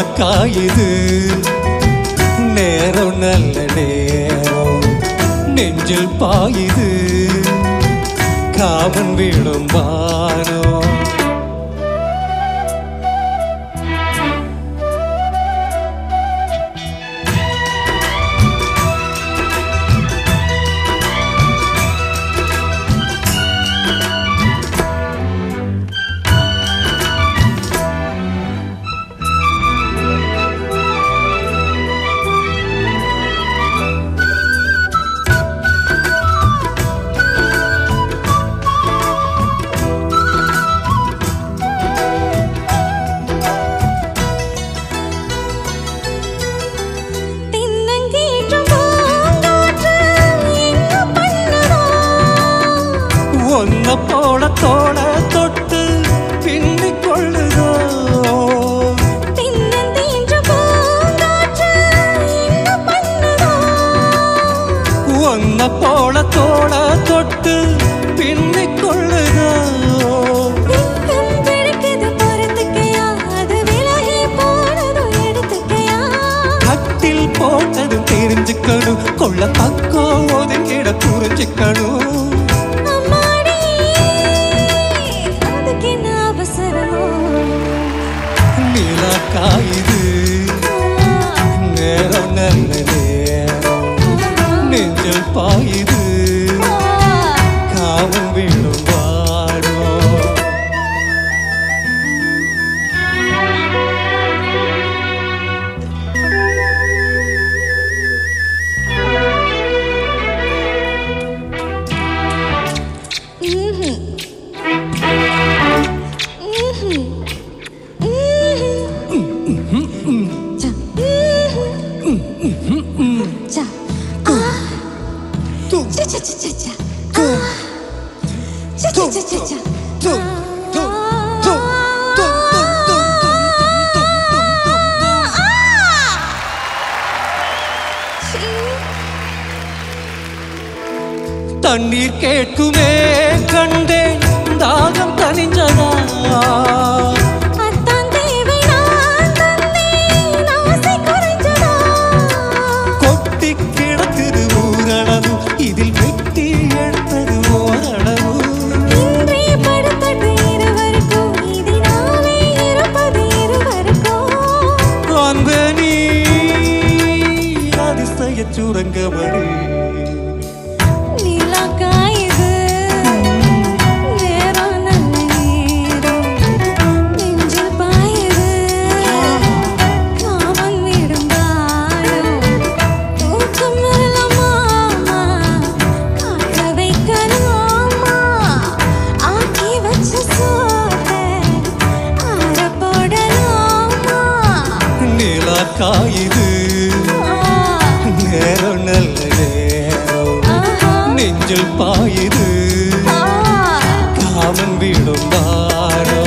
நிலக்காயுது நேரம் நல்ல நேரம் நெஞ்சில் பாயுது காவன் விடும் வானோ போல தோட தொட்டு பின்னிக் கொள்ளுதோ ஒன்ன போல தோட தொட்டு பின்னிக் கொள்ளுதோ கட்டில் போட்டதும் தெரிஞ்சுக்கணும் கொள்ள பக்கம் ஒதுங்கிட புரிஞ்சுக்கணும் நிலக்காயுது நேரம் நல்ல நேரம் நெஞ்சில் பாயுது காவல் விடும் வாடோ தண்ணீர் கேட்குமே கண்டேன் தாகம் தனிஞ்சதா கொட்டி கிடக்குது ஊரளவு இதில் வெட்டி எடுத்தது ஓரளவு அன்பே நீ அதிசய சுரங்கமணி நிலக்காயுது நேரம் நல்ல நேரம் நெஞ்சில் பாயுது காமன் விடும் வாரோ.